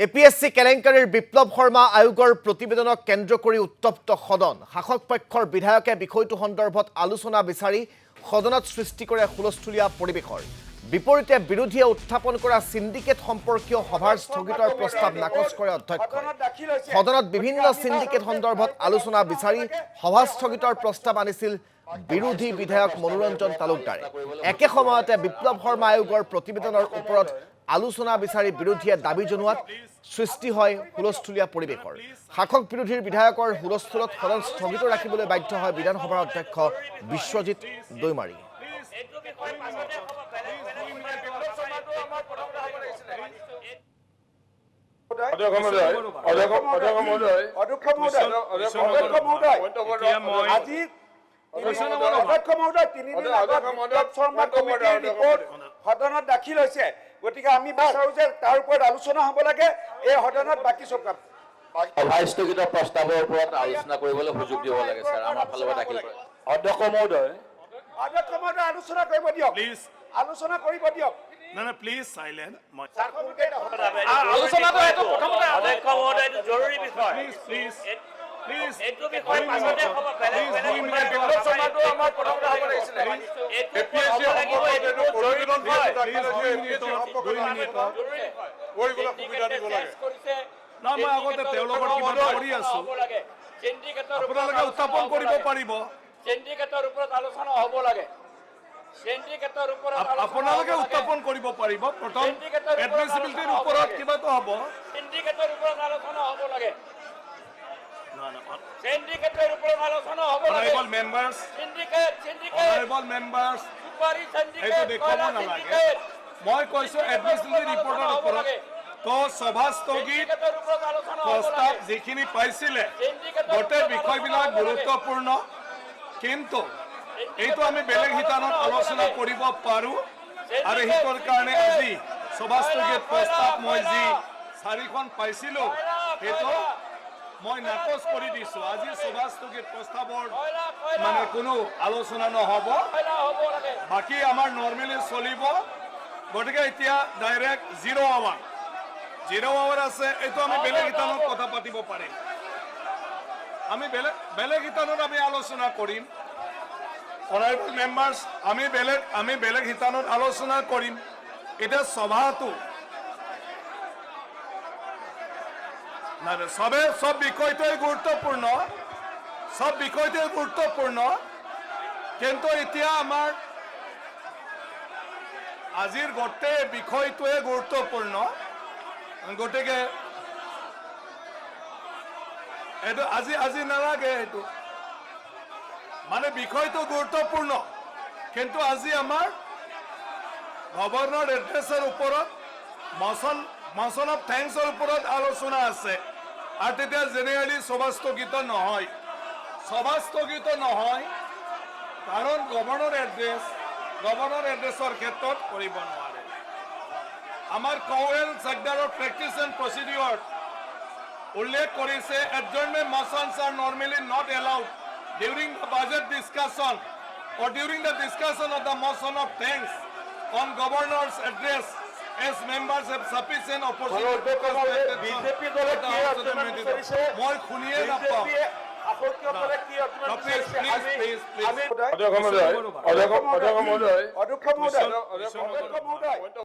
APS-C কেলেংকাৰীৰ বিপ্লৱ শৰ্মা আয়োগৰ প্ৰতিবেদনক কেন্দ্ৰ কৰি উত্তপ্ত সদন শাসক পক্ষৰ বিধায়কে বিষয়টো সন্দৰ্ভত আলোচনা বিচাৰি সদনত সৃষ্টি কৰে হুলস্থুলীয়া পৰিৱেশৰ বিপৰীতে বিৰোধীয়ে উত্থাপন কৰা সিন্ডিকেট সম্পৰ্কীয় সভাৰ স্থগিতৰ প্ৰস্তাৱ নাকচ কৰে অধ্যক্ষ সদনত বিভিন্ন সিন্ডিকেট সন্দৰ্ভত আলোচনা বিচাৰি সভা স্থগিতৰ প্ৰস্তাৱ আনিছিল বিৰোধী বিধায়ক মনোৰঞ্জন তালুকদাৰে একে সময়তে বিপ্লৱ শৰ্মা আয়োগৰ প্ৰতিবেদনৰ ওপৰত আলোচনা বিচাৰি বিৰোধীয়ে দাবী জনোৱাত সৃষ্টি হয় হুলস্থুলীয়া পৰিৱেশৰ শাসক বিৰোধীৰ বিধায়কৰ হুলস্থুলত সদন স্থগিত ৰাখিবলৈ বাধ্য হয় বিধানসভাৰ অধ্যক্ষ বিশ্বজিৎ দৈমাৰী সদনত দাখিল হৈছে গতিকে আমি বিচাৰো যে তাৰ ওপৰত আলোচনা হ'ব লাগে এই সদনত বাকি সব কাম স্থগিত প্ৰস্তাৱৰ ওপৰত আলোচনা কৰিবলৈ সুযোগ দিব লাগে স্যাৰ আমাৰ ফালৰ পৰা দাখিল কৰে অধ্যক্ষ মহোদয় আলোচনা কৰিব দিয়ক প্লিজ আলোচনা কৰিব দিয়ক না প্লিজ সাইলেন্ট আলোচনাটো এটো প্ৰথমতে অধ্যক্ষ মহোদয় এটো জৰুৰী বিষয় প্লিজ এটো বিষয় পাছতে হ'ব বেলেগ আলোচনাটো আমাৰ প্ৰথমতে হ'ব লাগিছিল এপিএসসি সম্পৰ্কত জৰুৰী বিষয় কৰিবলৈ সুবিধা দিব লাগে না মই আগতে তেওঁলোকৰ কিবা কৰি আছো আপোনালোকে উত্থাপন কৰিব পাৰিব সিন্ডিকেটৰ ওপৰত আলোচনা হ'ব লাগে সিন্ডিকেটৰ ওপৰত আপোনালোকে উত্থাপন কৰিব পাৰিব প্ৰথম এডমিছিবিলিটিৰ ওপৰত কিবাটো হ'ব সিন্ডিকেটৰ ওপৰত আলোচনা হ'ব লাগে সিন্ডিকেটৰ ওপৰত আলোচনা হ'ব লাগে অনাৰেবল মেম্বাৰ্ছ অনাৰেবল মেম্বাৰ্ছ সুপাৰি এইটো দেখুৱাব নালাগে মই কৈছো এডমিছিবিলিটি ৰিপৰ্টৰ ওপৰত তো সভা স্থগিত প্ৰস্তাৱ যিখিনি পাইছিলে গোটেই বিষয়বিলাক গুৰুত্বপূৰ্ণ কিন্তু এইটো আমি বেলেগ হিতানত আলোচনা কৰিব পাৰো আৰু হিতৰ কাৰণে আজি সভা স্থগিত প্ৰস্তাৱ মই যি 4খন পাইছিলো সেইটো মই নাকচ কৰি দিছো আজি সভা স্থগিত প্ৰস্তাৱৰ মানে কোনো আলোচনা নহব বাকি আমাৰ নৰমালি চলিব গতিকে এতিয়া ডাইৰেক্ট 0 আৱাৰ আছে এইটো আমি বেলেগ হিতানত কথা পাতিব পাৰিম আমি বেলেগ হিতানত আমি আলোচনা কৰিম অনাৰেবল মেম্বাৰ্ছ আমি বেলেগ হিতানত আলোচনা কৰিম এটা সভাটো না সব বিষয়টোই গুৰুত্বপূৰ্ণ কিন্তু এতিয়া আমাৰ আজিৰ গোটেই বিষয়টোৱে গুৰুত্বপূৰ্ণ গতিকে এইটো আজি নালাগে এইটো মানে বিষয়টো গুৰুত্বপূৰ্ণ কিন্তু আজি আমাৰ গভৰ্ণৰ এড্ৰেছৰ ওপৰত মোশন অফ থ্যাঙ্কছৰ ওপৰত আলোচনা আছে আৰু তেতিয়া জেনেৰেলি সভা স্থগিত নহয় কাৰণ গভৰ্ণৰ এড্ৰেছৰ ক্ষেত্ৰত কৰিব নোৱাৰে আমাৰ কৱেল চেক্টৰৰ প্ৰেক্টিছ এণ্ড প্ৰচিডিউৰ উল্লেখ কৰিছে এডজৰ্নমেণ্ট মোশনছ are normally not allowed during the budget discussion or during the discussion of the motion of thanks on governor's address as members have sufficient opportunity BJP দলে কি আলোচনা কৰিছে মই শুনিয়ে নাপাওঁ আপত্তিসকলে কি আলোচনা কৰিছে প্লিজ অধ্যক্ষ মহোদয়